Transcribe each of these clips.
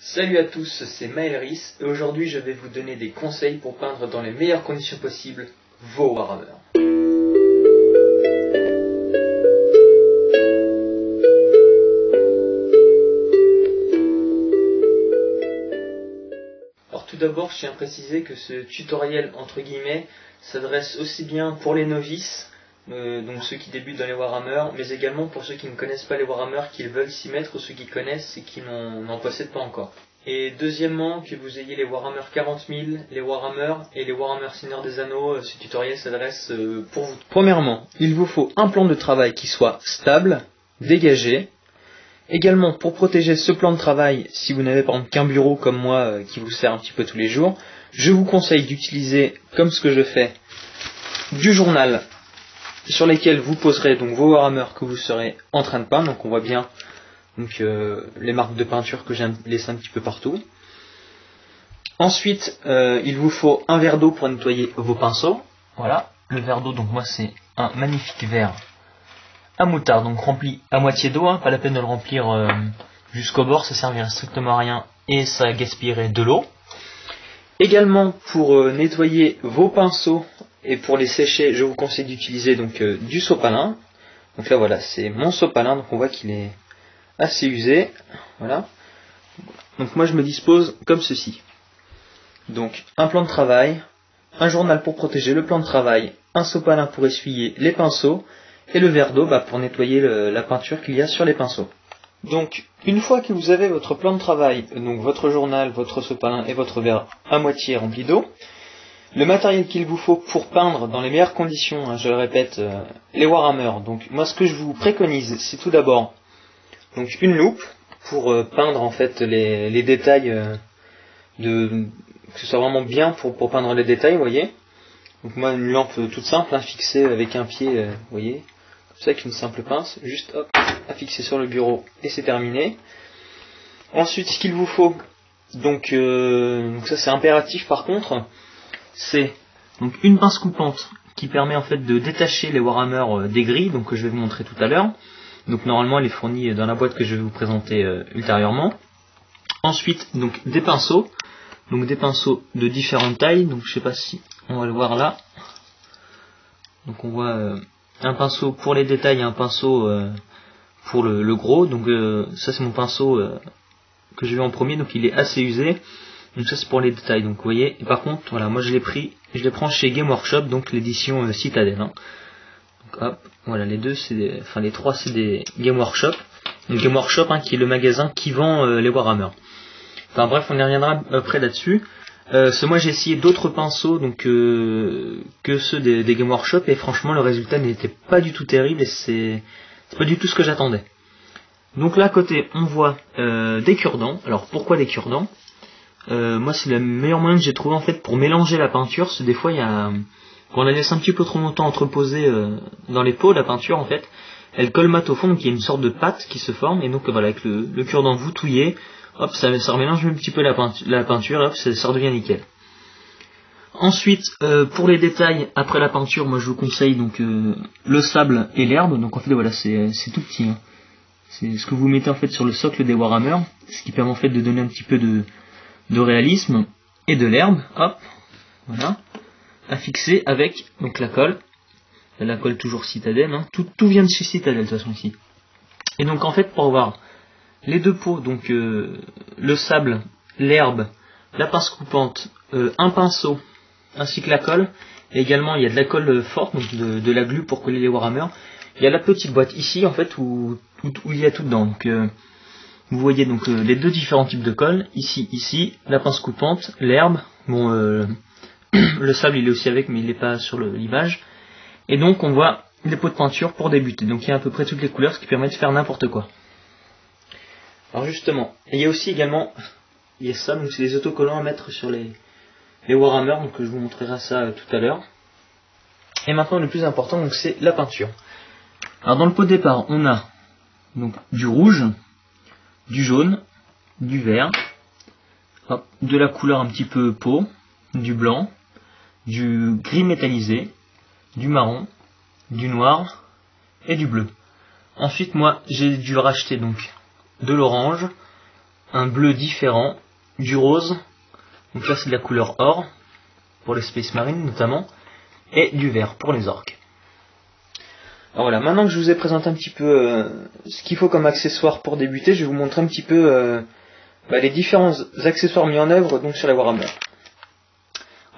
Salut à tous, c'est Maëlris et aujourd'hui je vais vous donner des conseils pour peindre dans les meilleures conditions possibles vos Warhammer. Alors tout d'abord je tiens à préciser que ce tutoriel entre guillemets s'adresse aussi bien pour les novices, donc ceux qui débutent dans les Warhammer, mais également pour ceux qui ne connaissent pas les Warhammer, qui veulent s'y mettre, ou ceux qui connaissent et qui n'en possèdent pas encore. Et deuxièmement, que vous ayez les Warhammer 40 000, les Warhammer et les Warhammer Seigneur des Anneaux, ce tutoriel s'adresse pour vous. Premièrement, il vous faut un plan de travail qui soit stable, dégagé. Également, pour protéger ce plan de travail, si vous n'avez par exemple qu'un bureau comme moi qui vous sert un petit peu tous les jours, je vous conseille d'utiliser, comme ce que je fais, du journal sur lesquels vous poserez donc vos Warhammer que vous serez en train de peindre. Donc on voit bien les marques de peinture que j'ai laissées un petit peu partout. Ensuite, il vous faut un verre d'eau pour nettoyer vos pinceaux. Voilà, le verre d'eau, donc moi c'est un magnifique verre à moutarde, donc rempli à moitié d'eau, hein, pas la peine de le remplir jusqu'au bord, ça servirait strictement à rien et ça gaspillerait de l'eau. Également, pour nettoyer vos pinceaux et pour les sécher, je vous conseille d'utiliser donc du sopalin. Donc là voilà, c'est mon sopalin, donc on voit qu'il est assez usé. Voilà. Donc moi je me dispose comme ceci. Donc un plan de travail, un journal pour protéger le plan de travail, un sopalin pour essuyer les pinceaux et le verre d'eau pour nettoyer la peinture qu'il y a sur les pinceaux. Donc une fois que vous avez votre plan de travail, donc votre journal, votre sopalin et votre verre à moitié rempli d'eau, le matériel qu'il vous faut pour peindre dans les meilleures conditions, hein, je le répète, les Warhammer. Donc moi ce que je vous préconise, c'est tout d'abord donc une loupe pour peindre en fait les détails, que ce soit vraiment bien pour peindre les détails, vous voyez. Donc moi une lampe toute simple, hein, fixée avec un pied, vous voyez, comme ça avec une simple pince, juste hop, à fixer sur le bureau et c'est terminé. Ensuite ce qu'il vous faut, donc ça c'est impératif par contre, c'est donc une pince coupante qui permet en fait de détacher les Warhammer des grilles, donc que je vais vous montrer tout à l'heure. Donc normalement elle est fournie dans la boîte que je vais vous présenter ultérieurement. Ensuite donc des pinceaux de différentes tailles, donc je sais pas si on va le voir là. Donc on voit un pinceau pour les détails et un pinceau pour le gros. Donc ça c'est mon pinceau que j'ai eu en premier, donc il est assez usé. Donc ça c'est pour les détails, donc vous voyez. Et par contre voilà, moi je les prends chez Game Workshop, donc l'édition Citadel, hein. Donc hop, voilà, les trois c'est des Game Workshop. Donc Game Workshop, hein, qui est le magasin qui vend les Warhammer. Enfin bref, on y reviendra après là-dessus. Moi j'ai essayé d'autres pinceaux donc que ceux des Game Workshop et franchement le résultat n'était pas du tout terrible et c'est pas du tout ce que j'attendais. Donc là à côté on voit des cure-dents. Alors pourquoi des cure-dents? Moi c'est le meilleur moyen que j'ai trouvé en fait pour mélanger la peinture. C'est des fois quand on la laisse un petit peu trop longtemps entreposer dans les pots, la peinture en fait elle colmate au fond, donc il y a une sorte de pâte qui se forme et donc voilà, avec le cure-dent vous touillez, hop, ça remélange un petit peu la peinture, hop, ça redevient nickel. Ensuite pour les détails après la peinture, moi je vous conseille donc le sable et l'herbe. Donc en fait voilà, c'est tout petit, hein. C'est ce que vous mettez en fait sur le socle des Warhammer, ce qui permet en fait de donner un petit peu de réalisme, et de l'herbe, hop, voilà, à fixer avec donc la colle toujours Citadel, hein. Tout vient de chez Citadel de toute façon ici. Et donc en fait pour avoir les deux pots, donc le sable, l'herbe, la pince coupante, un pinceau ainsi que la colle, et également il y a de la colle forte, donc de la glu pour coller les Warhammer. Il y a la petite boîte ici en fait où il y a tout dedans. Donc vous voyez donc les deux différents types de colle, ici, la pince coupante, l'herbe, bon le sable il est aussi avec mais il n'est pas sur l'image. Et donc on voit les pots de peinture pour débuter. Donc il y a à peu près toutes les couleurs, ce qui permet de faire n'importe quoi. Alors justement, il y a aussi également, il y a ça, donc c'est les autocollants à mettre sur les Warhammer, donc je vous montrerai ça tout à l'heure. Et maintenant le plus important, donc c'est la peinture. Alors dans le pot de départ, on a donc du rouge, du jaune, du vert, hop, de la couleur un petit peu peau, du blanc, du gris métallisé, du marron, du noir et du bleu. Ensuite moi j'ai dû racheter donc de l'orange, un bleu différent, du rose, donc là c'est de la couleur or, pour les Space Marines notamment, et du vert pour les orques. Alors voilà, maintenant que je vous ai présenté un petit peu ce qu'il faut comme accessoires pour débuter, je vais vous montrer un petit peu les différents accessoires mis en œuvre donc sur la Warhammer.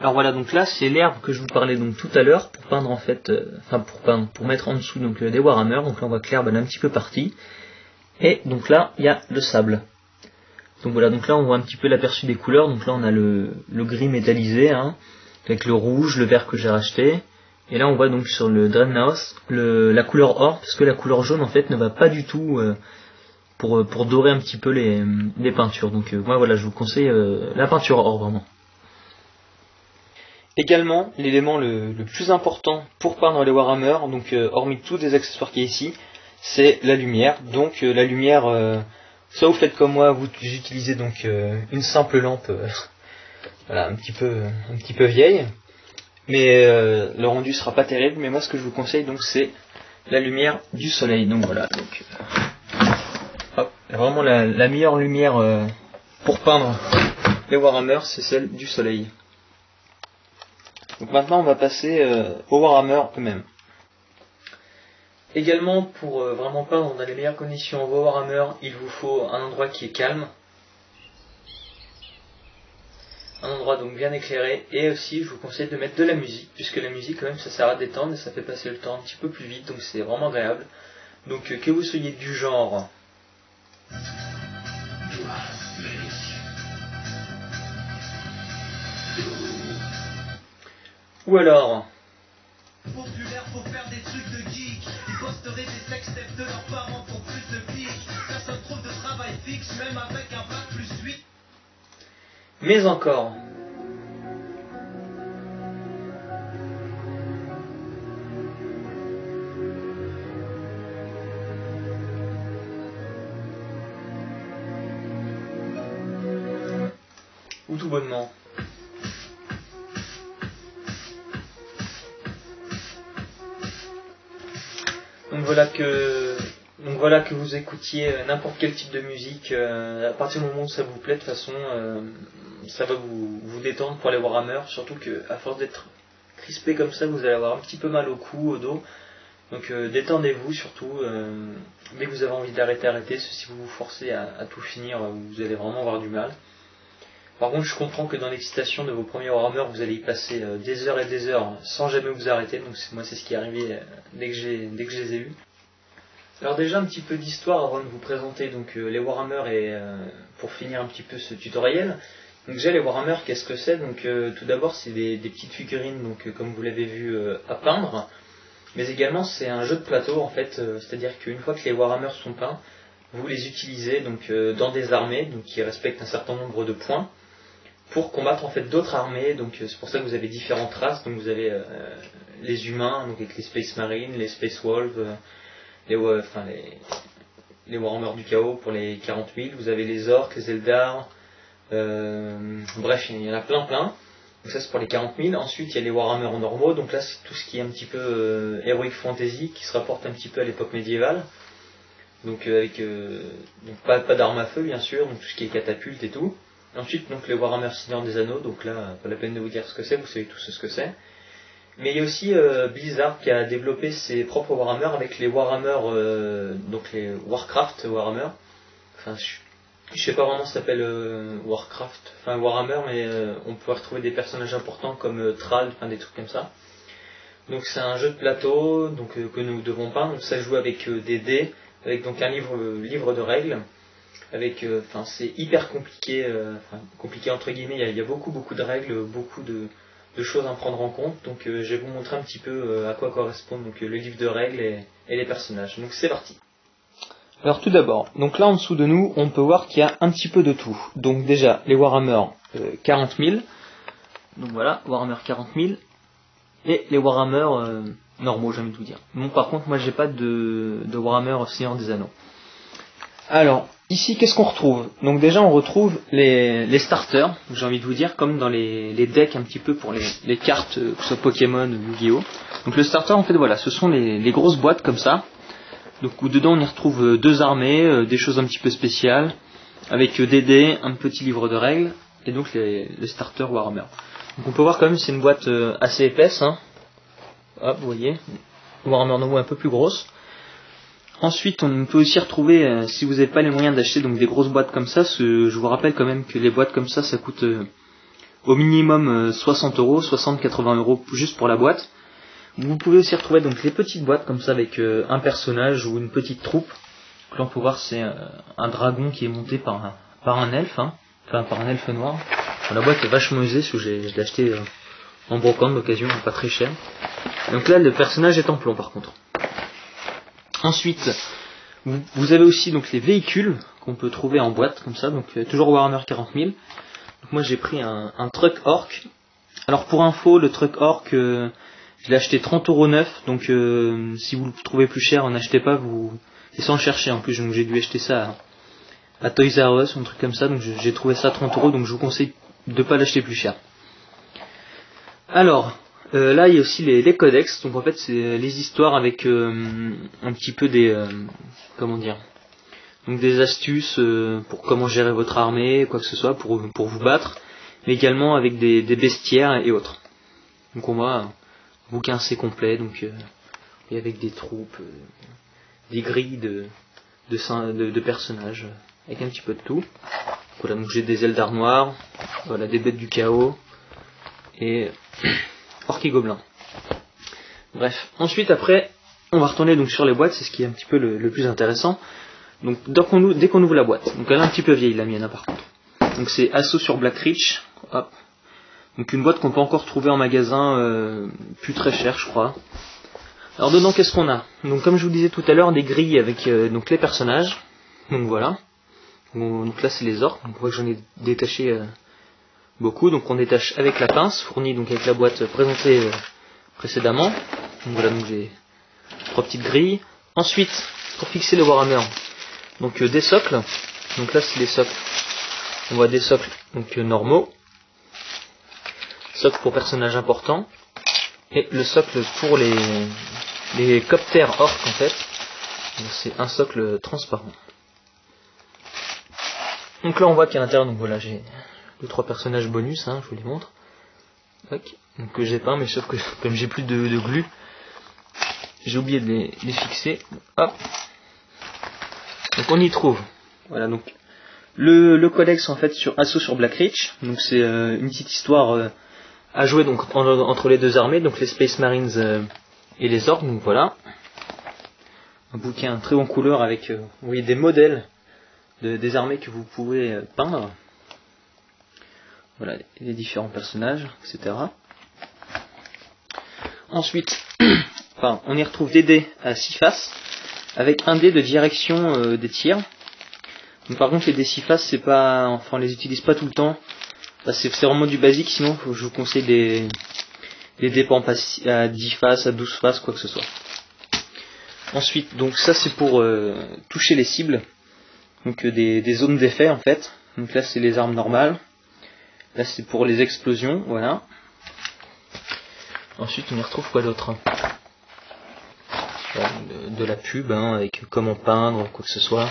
Alors voilà, donc là c'est l'herbe que je vous parlais donc tout à l'heure pour peindre en fait, pour mettre en dessous donc des Warhammer. Donc là on voit que l'herbe elle est un petit peu partie, et donc là il y a le sable. Donc voilà, donc là on voit un petit peu l'aperçu des couleurs. Donc là on a le gris métallisé, hein, avec le rouge, le vert que j'ai racheté. Et là on voit donc sur le Dreadnought la couleur or, parce que la couleur jaune en fait ne va pas du tout pour dorer un petit peu les peintures. Donc moi voilà, je vous conseille la peinture or vraiment. Également, l'élément le plus important pour peindre les Warhammer, donc hormis tous les accessoires qu'il y a ici, c'est la lumière. Donc la lumière, soit vous faites comme moi, vous utilisez donc une simple lampe, voilà, un petit peu vieille, mais le rendu sera pas terrible. Mais moi, ce que je vous conseille donc c'est la lumière du soleil. Donc voilà, donc hop, vraiment la meilleure lumière pour peindre les Warhammer, c'est celle du soleil. Donc maintenant on va passer aux Warhammer eux-mêmes. Également pour vraiment peindre dans les meilleures conditions vos Warhammer, il vous faut un endroit qui est calme. Un endroit donc bien éclairé, et aussi je vous conseille de mettre de la musique, puisque la musique quand même ça sert à détendre et ça fait passer le temps un petit peu plus vite, donc c'est vraiment agréable. Donc que vous soyez du genre ou alors populaire pour faire des trucs de geek. Ils posteraient des sextapes de leurs parents pour plus de piques. Personne trouve de travail fixe, même avec un bac plus 8. mais encore ou tout bonnement. Donc voilà que vous écoutiez n'importe quel type de musique, à partir du moment où ça vous plaît, de toute façon ça va vous détendre pour les Warhammer, surtout que à force d'être crispé comme ça, vous allez avoir un petit peu mal au cou, au dos. Donc détendez-vous surtout, dès que vous avez envie d'arrêter, arrêtez. Si vous vous forcez à tout finir, vous allez vraiment avoir du mal. Par contre, je comprends que dans l'excitation de vos premiers Warhammer, vous allez y passer des heures et des heures sans jamais vous arrêter. Donc moi, c'est ce qui est arrivé dès que je les ai eus. Alors déjà, un petit peu d'histoire avant de vous présenter donc les Warhammer et pour finir un petit peu ce tutoriel. Donc déjà, les Warhammer, qu'est-ce que c'est? Donc tout d'abord, c'est des petites figurines, donc comme vous l'avez vu, à peindre. Mais également, c'est un jeu de plateau en fait. C'est-à-dire qu'une fois que les Warhammer sont peints, vous les utilisez donc dans des armées donc qui respectent un certain nombre de points, pour combattre en fait d'autres armées. Donc c'est pour ça que vous avez différentes races. Donc vous avez les humains, donc avec les Space Marines, les Space Wolves, les Warhammer du chaos pour les 40 000. Vous avez les orques, les Eldar, bref il y en a plein. Donc ça c'est pour les 40 000. Ensuite il y a les Warhammer normaux. Donc là c'est tout ce qui est un petit peu Heroic Fantasy, qui se rapporte un petit peu à l'époque médiévale. Donc avec donc pas d'armes à feu bien sûr, donc tout ce qui est catapulte et tout. Ensuite, donc les Warhammer Seigneur des Anneaux, donc là, pas la peine de vous dire ce que c'est, vous savez tous ce que c'est. Mais il y a aussi Blizzard qui a développé ses propres Warhammer avec les Warhammer, donc les Warcraft Warhammer. Enfin, je sais pas vraiment ça s'appelle Warcraft, enfin Warhammer, mais on peut retrouver des personnages importants comme Thrall, enfin des trucs comme ça. Donc c'est un jeu de plateau donc que nous devons peindre. Donc ça joue avec des dés, avec donc un livre de règles. Avec, c'est hyper compliqué, compliqué entre guillemets, il y a beaucoup de règles, beaucoup de choses à prendre en compte, donc je vais vous montrer un petit peu à quoi correspond donc, le livre de règles et les personnages. Donc c'est parti. Alors tout d'abord, donc là en dessous de nous, on peut voir qu'il y a un petit peu de tout. Donc déjà, les Warhammer 40 000, donc voilà, Warhammer 40 000, et les Warhammer normaux, j'ai envie de vous dire. Bon, par contre, moi j'ai pas de Warhammer Seigneur des Anneaux. Alors, ici, qu'est-ce qu'on retrouve? Donc déjà, on retrouve les starters, j'ai envie de vous dire, comme dans les decks un petit peu pour les cartes, que ce soit Pokémon ou Yu-Gi-Oh! Donc le starter, en fait, voilà, ce sont les grosses boîtes comme ça. Donc où dedans, on y retrouve deux armées, des choses un petit peu spéciales, avec des dés, un petit livre de règles et donc les starters Warhammer. Donc on peut voir quand même c'est une boîte assez épaisse, hein. Hop, vous voyez, Warhammer Novo un peu plus grosse. Ensuite on peut aussi retrouver, si vous n'avez pas les moyens d'acheter donc des grosses boîtes comme ça, je vous rappelle quand même que les boîtes comme ça coûte au minimum 60 €, 60-80 € juste pour la boîte. Vous pouvez aussi retrouver donc les petites boîtes comme ça avec un personnage ou une petite troupe. Donc là on peut voir c'est un dragon qui est monté par un elfe, hein. Enfin par un elfe noir. La boîte est vachement usée, je l'ai acheté en brocante d'occasion, pas très cher. Donc là le personnage est en plomb par contre. Ensuite vous avez aussi donc les véhicules qu'on peut trouver en boîte comme ça, donc toujours Warhammer 40 000. Donc moi j'ai pris un truck orc. Alors pour info, le truck orc je l'ai acheté 30 € neuf, donc si vous le trouvez plus cher, n'achetez pas, et sans le chercher en plus, donc j'ai dû acheter ça à Toys R Us, un truc comme ça, donc j'ai trouvé ça 30 €, donc je vous conseille de pas l'acheter plus cher. Alors, là il y a aussi les codex, donc en fait c'est les histoires avec un petit peu des, comment dire, donc des astuces pour comment gérer votre armée, quoi que ce soit, pour vous battre, mais également avec des bestiaires et autres. Donc on voit un bouquin assez complet, donc et avec des troupes, des grilles de personnages, avec un petit peu de tout. Voilà, donc j'ai des ailes d'armoire, voilà, des bêtes du chaos, et orques et gobelins. Bref, ensuite après, on va retourner donc sur les boîtes, c'est ce qui est un petit peu le plus intéressant. Donc dès qu'on ouvre la boîte, donc elle est un petit peu vieille la mienne hein, par contre. Donc c'est Assaut sur Black Ridge, hop. Donc une boîte qu'on peut encore trouver en magasin, plus très cher je crois. Alors dedans qu'est-ce qu'on a? Donc comme je vous disais tout à l'heure, des grilles avec donc les personnages. Donc voilà. Donc là c'est les orques, donc on voit que j'en ai détaché beaucoup. Donc on détache avec la pince, fournie donc avec la boîte présentée précédemment. Donc voilà, donc j'ai 3 petites grilles. Ensuite, pour fixer les Warhammer, donc des socles. Donc là c'est les socles. On voit des socles donc normaux. Socle pour personnages importants. Et le socle pour les coptères orques en fait. C'est un socle transparent. Donc là on voit qu'à l'intérieur, donc voilà, j'ai 2-3 personnages bonus, hein, je vous les montre. Okay. Donc que j'ai peint, mais sauf que comme j'ai plus de glu, j'ai oublié de les fixer. Hop. Donc on y trouve. Voilà, donc le codex en fait sur Assaut sur Black Ridge. Donc c'est une petite histoire à jouer donc entre les deux armées, donc les Space Marines et les orques. Donc voilà, un bouquin très en couleur avec vous voyez des modèles des armées que vous pouvez peindre. Voilà les différents personnages, etc. Ensuite, enfin, on y retrouve des dés à 6 faces avec un dé de direction des tirs. Donc, par contre, les dés 6 faces, c'est pas, enfin, on les utilise pas tout le temps. C'est vraiment du basique, sinon je vous conseille des dés à 10 faces, à 12 faces, quoi que ce soit. Ensuite, donc ça c'est pour toucher les cibles, donc des zones d'effet en fait. Donc là c'est les armes normales, là c'est pour les explosions, voilà. Ensuite on y retrouve quoi d'autre? De la pub, hein, avec comment peindre, quoi que ce soit.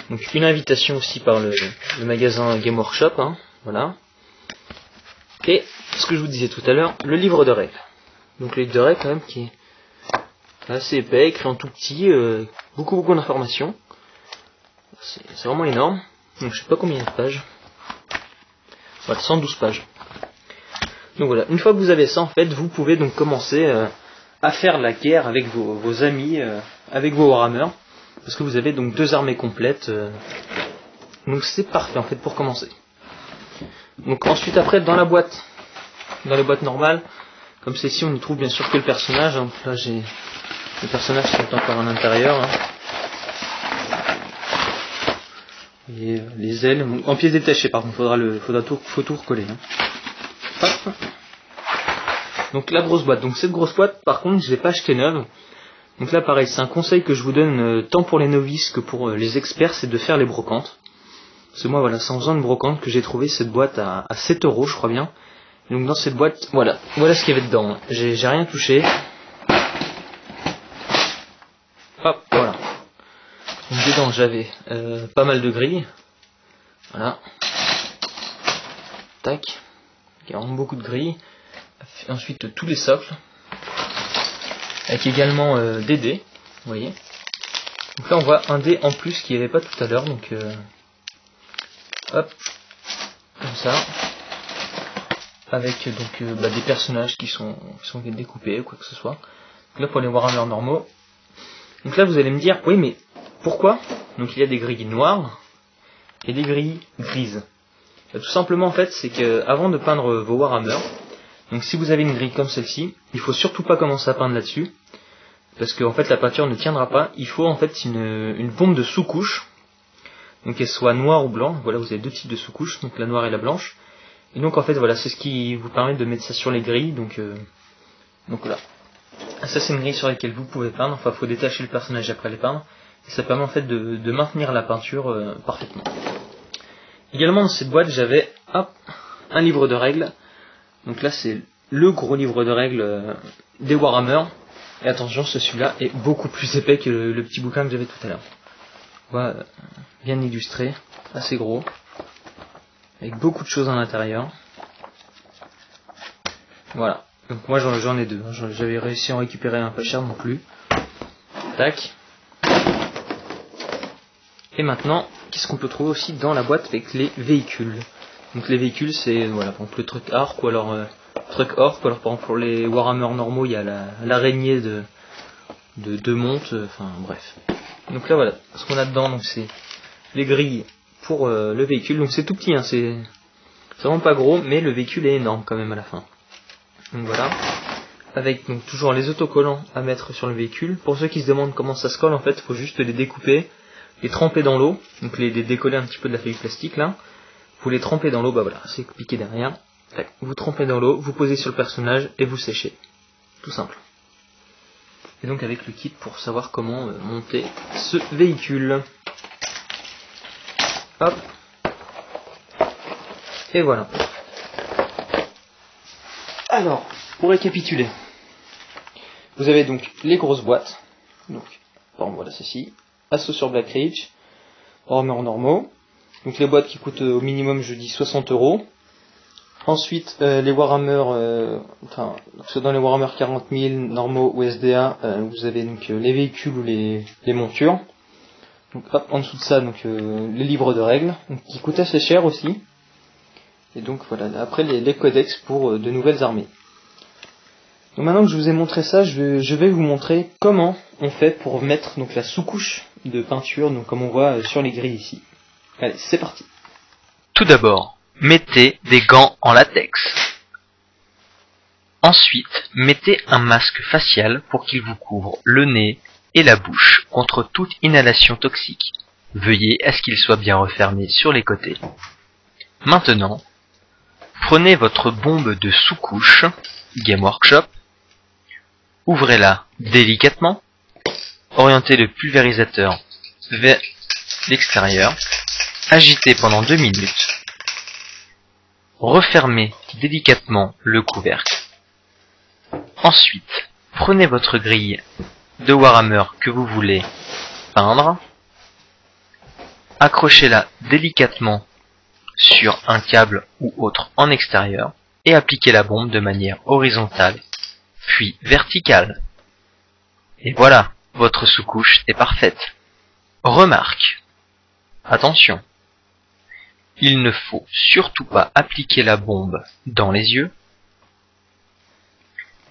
Donc une invitation aussi par le magasin Game Workshop, hein. Voilà. Et ce que je vous disais tout à l'heure, le livre de règles. Donc le livre de règles quand même qui est assez épais, écrit en tout petit, beaucoup d'informations. C'est vraiment énorme. Donc je sais pas combien il y a de pages. Voilà, 112 pages. Donc voilà, une fois que vous avez ça en fait, vous pouvez donc commencer à faire la guerre avec vos amis, avec vos Warhammer. Parce que vous avez donc 2 armées complètes. Donc c'est parfait en fait pour commencer. Donc ensuite après dans les boîtes normales, comme celle-ci on y trouve bien sûr que le personnage, hein. Là j'ai le personnage qui est encore à l'intérieur, hein. Et les ailes, en pièces détachées par contre, faut tout recoller, hein. Hop. Donc la grosse boîte, donc cette grosse boîte par contre je l'ai pas achetée neuve. Donc là pareil, c'est un conseil que je vous donne tant pour les novices que pour les experts, c'est de faire les brocantes. Parce que moi voilà, c'est en faisant une brocante que j'ai trouvé cette boîte à 7 € je crois bien. Et donc dans cette boîte, voilà ce qu'il y avait dedans. J'ai rien touché. Hop, voilà. Donc dedans j'avais pas mal de grilles. Voilà. Tac. Il y a vraiment beaucoup de grilles. Ensuite tous les socles. Avec également des dés. Vous voyez. Donc là on voit un dé en plus qu'il n'y avait pas tout à l'heure. Donc hop. Comme ça. Avec donc des personnages qui sont découpés ou quoi que ce soit. Donc là pour les Warhammer normaux. Donc là vous allez me dire, oui mais pourquoi donc il y a des grilles noires et des grilles grises? Tout simplement en fait c'est que avant de peindre vos Warhammer, donc si vous avez une grille comme celle-ci, il faut surtout pas commencer à peindre là-dessus, parce que en fait la peinture ne tiendra pas. Il faut en fait une bombe de sous-couche, donc qu'elle soit noire ou blanche. Voilà, vous avez deux types de sous-couches, donc la noire et la blanche. Et donc en fait voilà, c'est ce qui vous permet de mettre ça sur les grilles. Donc voilà. Ça c'est une grille sur laquelle vous pouvez peindre. Enfin, faut détacher le personnage après les peindre. Et ça permet en fait de maintenir la peinture parfaitement. Également dans cette boîte j'avais un livre de règles. Donc là c'est le gros livre de règles des Warhammer. Et attention, celui-là est beaucoup plus épais que le petit bouquin que j'avais tout à l'heure. Voilà, bien illustré, assez gros, avec beaucoup de choses à l'intérieur. Voilà. Donc moi j'en ai deux. J'avais réussi à en récupérer un pas cher non plus. Tac. Et maintenant, qu'est-ce qu'on peut trouver aussi dans la boîte avec les véhicules? Donc les véhicules c'est voilà, par exemple le truc arc ou alors truc orc, ou alors par exemple pour les Warhammer normaux il y a l'araignée de monte, enfin bref. Donc là voilà, ce qu'on a dedans donc c'est les grilles pour le véhicule. Donc c'est tout petit, hein, c'est vraiment pas gros, mais le véhicule est énorme quand même à la fin. Donc voilà, avec donc toujours les autocollants à mettre sur le véhicule. Pour ceux qui se demandent comment ça se colle, en fait, il faut juste les découper, les tremper dans l'eau, donc les décoller un petit peu de la feuille plastique là. Vous les trempez dans l'eau, bah voilà, c'est piqué derrière. Vous trempez dans l'eau, vous posez sur le personnage et vous séchez. Tout simple. Et donc avec le kit pour savoir comment monter ce véhicule. Hop. Et voilà. Alors, pour récapituler, vous avez donc les grosses boîtes. Donc, par exemple, voilà ceci. Assaut sur Black Ridge. Warhammer normaux. Donc les boîtes qui coûtent au minimum, je dis 60 €. Ensuite, les Warhammer, dans les Warhammer 40 000 normaux ou SDA, vous avez donc les véhicules ou les montures. Donc hop, en dessous de ça, donc les livres de règles, donc, qui coûtent assez cher aussi. Et donc voilà, après les codex pour de nouvelles armées. Donc maintenant que je vous ai montré ça, je vais vous montrer comment on fait pour mettre donc la sous-couche de peinture, donc comme on voit sur les grilles ici. Allez, c'est parti. Tout d'abord, mettez des gants en latex. Ensuite, mettez un masque facial pour qu'il vous couvre le nez et la bouche contre toute inhalation toxique. Veuillez à ce qu'il soit bien refermé sur les côtés. Maintenant, prenez votre bombe de sous-couche, Game Workshop, ouvrez-la délicatement, orientez le pulvérisateur vers l'extérieur, agitez pendant 2 minutes, refermez délicatement le couvercle. Ensuite, prenez votre grille de Warhammer que vous voulez peindre, accrochez-la délicatement sur un câble ou autre en extérieur et appliquez la bombe de manière horizontale, puis verticale. Et voilà, votre sous-couche est parfaite. Remarque, attention, il ne faut surtout pas appliquer la bombe dans les yeux,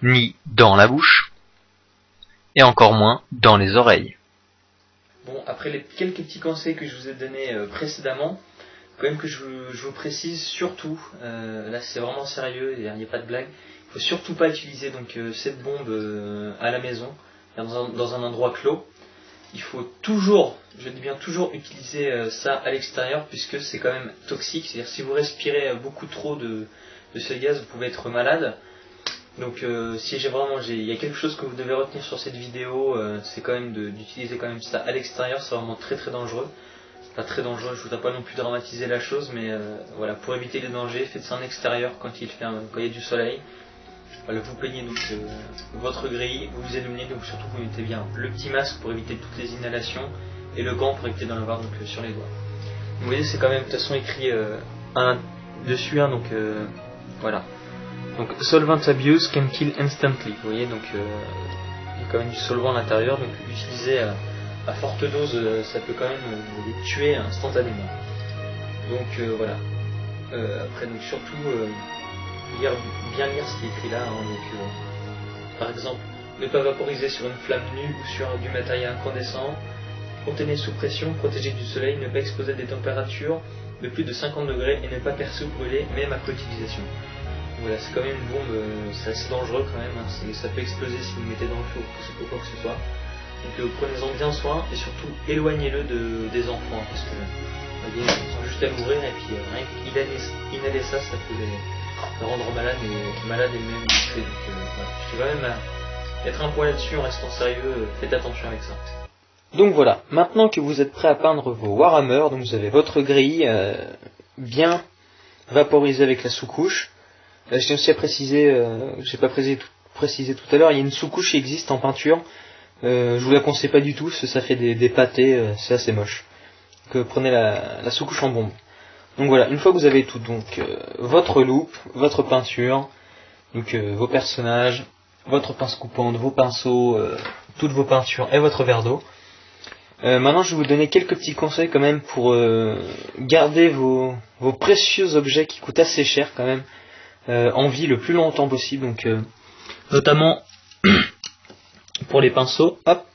ni dans la bouche, et encore moins dans les oreilles. Bon, après les quelques petits conseils que je vous ai donnés précédemment, quand même que je vous précise surtout, là c'est vraiment sérieux, il n'y a pas de blague, il ne faut surtout pas utiliser donc cette bombe à la maison, dans un endroit clos. Il faut toujours, je dis bien toujours, utiliser ça à l'extérieur puisque c'est quand même toxique. C'est-à-dire si vous respirez beaucoup trop de ce gaz, vous pouvez être malade. Donc si il y a quelque chose que vous devez retenir sur cette vidéo, c'est quand même d'utiliser quand même ça à l'extérieur. C'est vraiment très très dangereux. Pas très dangereux, je ne voudrais pas non plus dramatiser la chose, mais voilà, pour éviter les dangers, faites ça en extérieur quand il y a du soleil. Voilà, vous peignez donc votre grille, vous vous illuminez, donc surtout vous mettez bien le petit masque pour éviter toutes les inhalations et le gant pour éviter d'en avoir donc sur les doigts. Vous voyez, c'est quand même de toute façon écrit dessus, hein, donc voilà. Donc solvent abuse can kill instantly. Vous voyez, donc il y a quand même du solvant à l'intérieur, donc utilisé à forte dose, ça peut quand même les tuer instantanément. Donc voilà. Après, donc surtout bien lire ce qui est écrit là. Hein, donc, par exemple, ne pas vaporiser sur une flamme nue ou sur du matériel incandescent. Contenez sous pression, protéger du soleil, ne pas exposer à des températures de plus de 50 degrés et ne pas percer ou brûler, même après utilisation. Voilà, c'est quand même une bombe, c'est assez dangereux quand même, hein, ça peut exploser si vous le mettez dans le feu ou quoi que ce soit. Donc prenez-en bien soin et surtout éloignez-le des enfants, parce que vous voyez, ils sont juste à l'ouvrir et puis rien qu'inhaler ça, ça peut les rendre malades et même tuer. Donc voilà, je vais quand même être un point là-dessus en restant sérieux, faites attention avec ça. Donc voilà, maintenant que vous êtes prêt à peindre vos Warhammer, donc vous avez votre grille bien vaporisée avec la sous-couche. Je tiens aussi à préciser, j'ai pas précisé tout à l'heure, il y a une sous-couche qui existe en peinture. Je vous la conseille pas du tout, parce que ça fait des pâtés, c'est assez moche. Donc prenez la sous-couche en bombe. Donc voilà, une fois que vous avez tout, donc votre loupe, votre peinture, donc vos personnages, votre pince coupante, vos pinceaux, toutes vos peintures et votre verre d'eau. Maintenant, je vais vous donner quelques petits conseils quand même pour garder vos précieux objets qui coûtent assez cher quand même en vie le plus longtemps possible. Donc, notamment pour les pinceaux. Hop.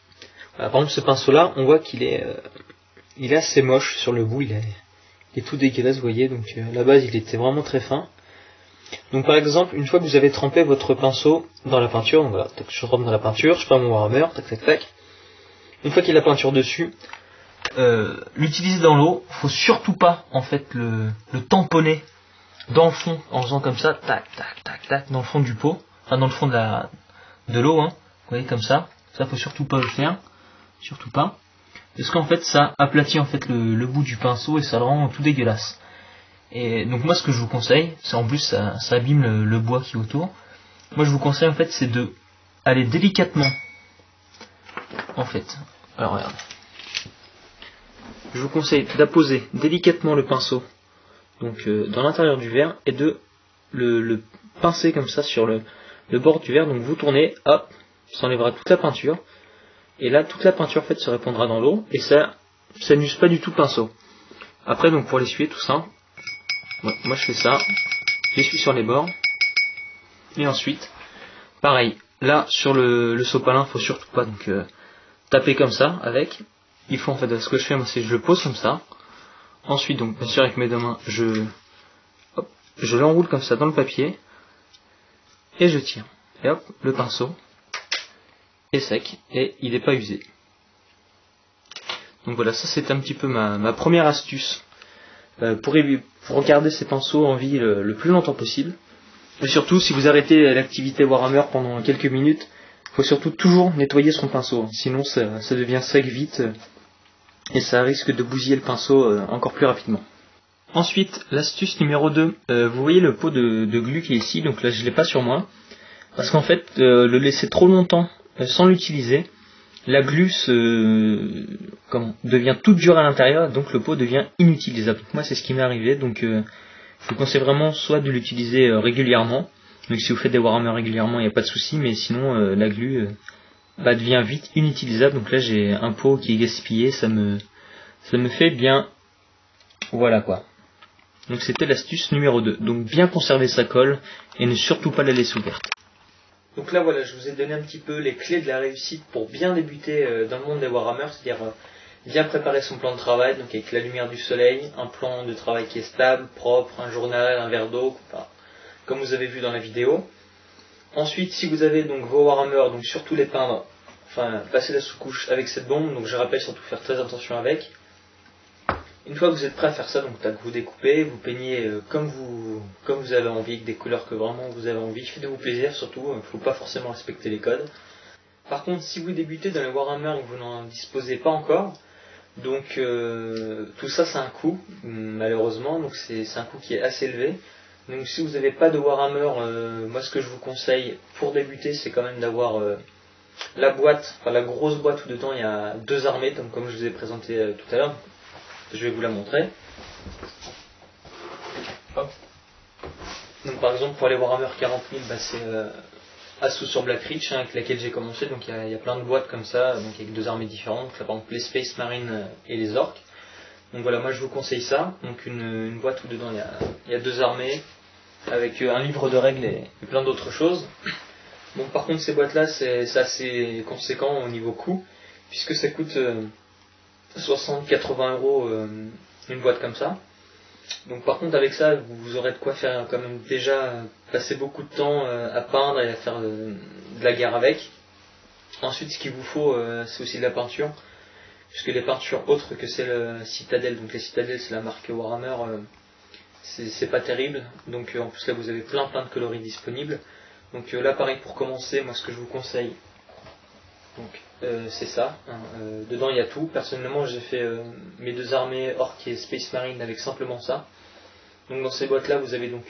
Voilà, par exemple, ce pinceau-là, on voit qu'il est assez moche sur le bout. Il est tout dégueulasse, vous voyez. Donc, à la base, il était vraiment très fin. Donc, par exemple, une fois que vous avez trempé votre pinceau dans la peinture, donc voilà, je trempe dans la peinture, je prends mon Warhammer, tac, tac, tac. Une fois qu'il y a la peinture dessus, l'utiliser dans l'eau. Faut surtout pas en fait le tamponner dans le fond en faisant comme ça, tac tac tac tac, dans le fond du pot, enfin dans le fond de l'eau, hein. Vous voyez comme ça. Ça faut surtout pas le faire, surtout pas, parce qu'en fait ça aplatit en fait le bout du pinceau et ça le rend tout dégueulasse. Et donc moi ce que je vous conseille, c'est en plus ça abîme le bois qui est autour. Moi je vous conseille en fait c'est de aller délicatement. En fait, alors regardez, je vous conseille d'apposer délicatement le pinceau donc dans l'intérieur du verre et de le pincer comme ça sur le bord du verre. Donc vous tournez, hop, ça enlèvera toute la peinture et là toute la peinture en fait se répandra dans l'eau et ça n'use pas du tout le pinceau. Après donc pour l'essuyer tout ça, moi je fais ça, j'essuie sur les bords et ensuite pareil là sur le sopalin, faut surtout pas donc taper comme ça avec. Il faut en fait, ce que je fais moi c'est que je le pose comme ça. Ensuite donc bien sûr avec mes deux mains je l'enroule comme ça dans le papier et je tire. Et hop, le pinceau est sec et il n'est pas usé. Donc voilà, ça c'est un petit peu ma première astuce pour garder ces pinceaux en vie le plus longtemps possible. Et surtout si vous arrêtez l'activité Warhammer pendant quelques minutes, il faut surtout toujours nettoyer son pinceau, sinon ça devient sec vite et ça risque de bousiller le pinceau encore plus rapidement. Ensuite, l'astuce numéro 2, vous voyez le pot de glu qui est ici, donc là je ne l'ai pas sur moi, parce qu'en fait le laisser trop longtemps sans l'utiliser, la glu devient toute dure à l'intérieur, donc le pot devient inutilisable. Donc moi c'est ce qui m'est arrivé, donc je vous conseille vraiment soit de l'utiliser régulièrement. Donc si vous faites des Warhammer régulièrement, il n'y a pas de souci, mais sinon la glu devient vite inutilisable. Donc là j'ai un pot qui est gaspillé, ça me fait bien. Voilà quoi. Donc c'était l'astuce numéro 2. Donc bien conserver sa colle et ne surtout pas la laisser ouverte. Donc là voilà, je vous ai donné un petit peu les clés de la réussite pour bien débuter dans le monde des Warhammer, c'est-à-dire bien préparer son plan de travail, donc avec la lumière du soleil, un plan de travail qui est stable, propre, un journal, un verre d'eau, comme vous avez vu dans la vidéo. Ensuite, si vous avez donc vos Warhammer, donc surtout les peindre, enfin passer la sous-couche avec cette bombe, donc je rappelle surtout faire très attention avec. Une fois que vous êtes prêt à faire ça, donc vous découpez, vous peignez comme vous avez envie, avec des couleurs que vraiment vous avez envie, faites-vous plaisir surtout, il ne faut pas forcément respecter les codes. Par contre, si vous débutez dans les Warhammer et que vous n'en disposez pas encore, donc tout ça c'est un coût, malheureusement, donc c'est un coût qui est assez élevé. Donc si vous n'avez pas de Warhammer, moi ce que je vous conseille pour débuter c'est quand même d'avoir la boîte, enfin la grosse boîte où dedans il y a 2 armées, comme je vous ai présenté tout à l'heure. Je vais vous la montrer. Hop. Donc par exemple pour les Warhammer 40 000, c'est Assaut sur Black Reach avec laquelle j'ai commencé. Donc il y a plein de boîtes comme ça, donc avec 2 armées différentes. Donc, là, par exemple les Space Marines et les Orques. Donc voilà, moi je vous conseille ça. Donc une boîte où dedans il y a 2 armées avec un livre de règles et plein d'autres choses. Donc par contre ces boîtes là c'est assez conséquent au niveau coût, puisque ça coûte 60-80 euros une boîte comme ça. Donc par contre avec ça vous aurez de quoi faire quand même déjà passer beaucoup de temps à peindre et à faire de la guerre avec. Ensuite ce qu'il vous faut c'est aussi de la peinture, puisque les peintures autres que celles Citadel, donc les Citadel c'est la marque Warhammer, c'est pas terrible. Donc en plus là vous avez plein de coloris disponibles. Donc là pareil pour commencer, moi ce que je vous conseille, c'est ça, hein. Dedans il y a tout. Personnellement j'ai fait mes 2 armées Orc et Space Marine avec simplement ça. Donc dans ces boîtes là vous avez donc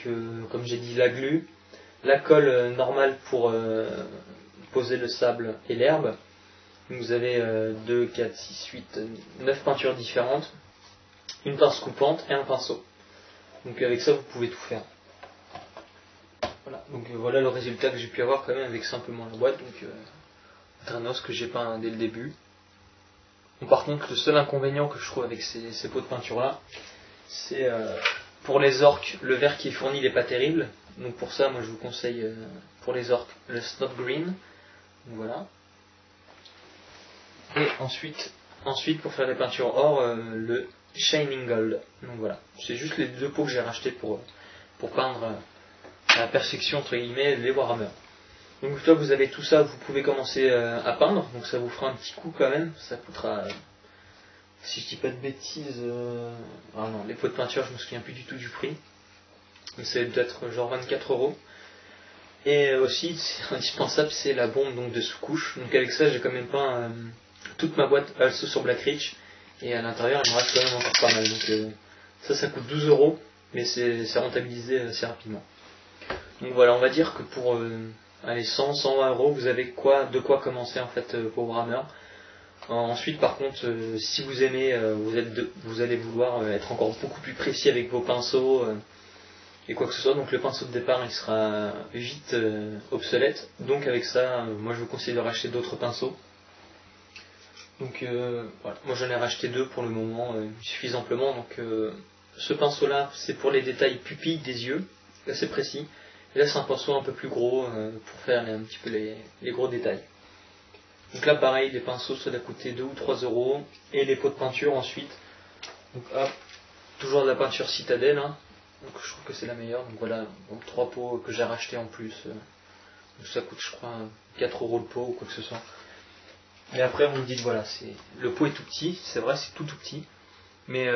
comme j'ai dit la glu, la colle normale pour poser le sable et l'herbe. Vous avez 2, 4, 6, 8, 9 peintures différentes, une pince coupante et un pinceau. Donc avec ça vous pouvez tout faire. Voilà, donc voilà le résultat que j'ai pu avoir quand même avec simplement la boîte. Donc Dranos que j'ai peint dès le début. Bon, par contre le seul inconvénient que je trouve avec ces pots de peinture là, c'est pour les orques, le vert qui est fourni n'est pas terrible. Donc pour ça moi je vous conseille pour les orques le Snot Green. Donc voilà. Et ensuite pour faire les peintures or, le Shining Gold. Donc voilà, c'est juste les 2 pots que j'ai rachetés pour peindre à la perfection entre guillemets les Warhammer. Donc une fois que vous avez tout ça, vous pouvez commencer à peindre. Donc ça vous fera un petit coup quand même. Ça coûtera, si je dis pas de bêtises, ah non, les pots de peinture je me souviens plus du tout du prix, mais ça va être genre 24 euros. Et aussi c'est indispensable, c'est la bombe donc de sous-couche. Donc avec ça j'ai quand même peint toute ma boîte Assaut sur Black Reach, et à l'intérieur il me reste quand même encore pas mal. Donc ça coûte 12 euros, mais c'est rentabilisé assez rapidement. Donc voilà, on va dire que pour 100-120 euros vous avez de quoi commencer en fait pour Warhammer. Ensuite par contre si vous aimez, vous allez vouloir être encore beaucoup plus précis avec vos pinceaux et quoi que ce soit. Donc le pinceau de départ il sera vite obsolète. Donc avec ça moi je vous conseille de racheter d'autres pinceaux. Donc voilà, moi j'en ai racheté 2 pour le moment, il suffit amplement. Donc ce pinceau là c'est pour les détails pupilles des yeux, là c'est précis. Et là c'est un pinceau un peu plus gros pour faire un petit peu les gros détails. Donc là pareil, les pinceaux ça doit coûter 2 ou 3 euros. Et les pots de peinture ensuite. Donc hop, toujours de la peinture Citadel, hein. Donc je trouve que c'est la meilleure. Donc voilà, donc 3 pots que j'ai racheté en plus. Donc ça coûte je crois 4 euros le pot ou quoi que ce soit. Et après vous me dites voilà, le pot est tout petit, c'est vrai c'est tout petit. Mais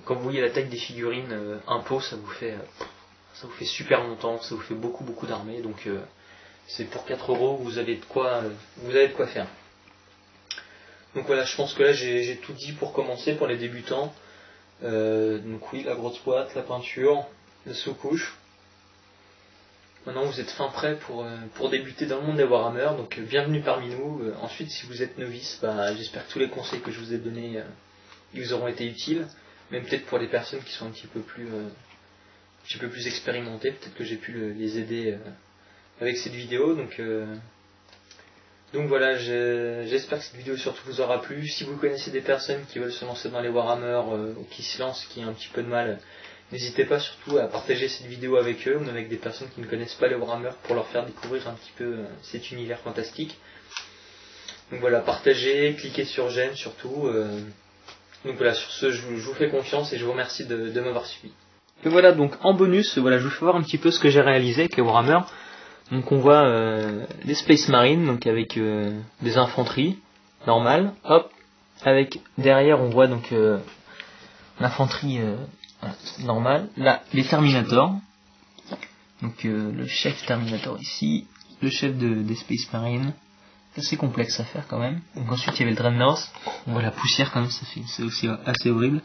quand vous voyez la taille des figurines, un pot ça vous fait super longtemps, ça vous fait beaucoup d'armées. Donc c'est pour 4 euros, vous avez de quoi faire. Donc voilà, je pense que là j'ai tout dit pour commencer, pour les débutants. Donc oui, la grosse boîte, la peinture, la sous-couche. Maintenant vous êtes fin prêt pour débuter dans le monde des Warhammer, donc bienvenue parmi nous. Ensuite si vous êtes novice, j'espère que tous les conseils que je vous ai donnés ils vous auront été utiles. Même peut-être pour les personnes qui sont un petit peu plus expérimentées, peut-être que j'ai pu les aider avec cette vidéo. Donc voilà, j'espère que cette vidéo surtout vous aura plu. Si vous connaissez des personnes qui veulent se lancer dans les Warhammer ou qui se lancent, qui ont un petit peu de mal, n'hésitez pas surtout à partager cette vidéo avec eux, ou avec des personnes qui ne connaissent pas les Warhammer, pour leur faire découvrir un petit peu cet univers fantastique. Donc voilà, partagez, cliquez sur j'aime surtout. Donc voilà, sur ce je vous fais confiance et je vous remercie de m'avoir suivi. Et voilà, donc en bonus, voilà, je vous fais voir un petit peu ce que j'ai réalisé avec les Warhammer. Donc on voit les Space Marines, donc avec des infanteries normales, hop, avec derrière on voit donc l'infanterie normale, là les Terminators, donc le chef Terminator ici, le chef des Space Marines, assez complexe à faire quand même. Donc ensuite il y avait le Dreadnought, on voit la poussière quand même, c'est aussi assez horrible.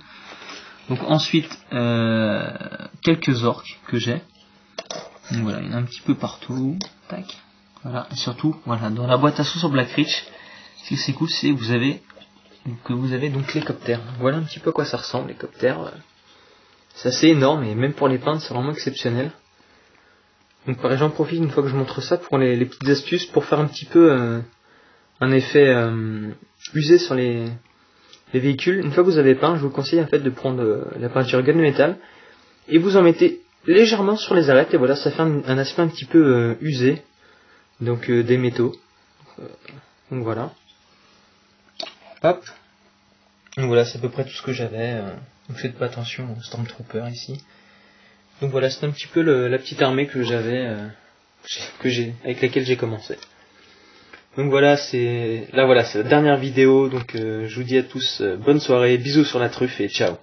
Donc ensuite quelques orques que j'ai. Donc voilà, il y en a un petit peu partout. Tac. Voilà. Et surtout, voilà, dans la boîte Assaut sur Black Reach, ce qui c'est cool, c'est que vous avez que vous avez donc l'hélicoptère. Voilà un petit peu à quoi ça ressemble, l'hélicoptère. C'est assez énorme et même pour les peindre c'est vraiment exceptionnel. Donc pareil, j'en profite une fois que je montre ça pour les petites astuces pour faire un petit peu un effet usé sur les véhicules. Une fois que vous avez peint, je vous conseille en fait de prendre la peinture gunmetal et vous en mettez légèrement sur les arêtes et voilà, ça fait un aspect un petit peu usé, donc des métaux. Donc voilà. Hop. Donc voilà, c'est à peu près tout ce que j'avais. Donc faites pas attention aux Stormtroopers ici. Donc voilà, c'est un petit peu la petite armée que j'avais, avec laquelle j'ai commencé. Donc voilà, c'est la dernière vidéo. Donc je vous dis à tous bonne soirée, bisous sur la truffe et ciao.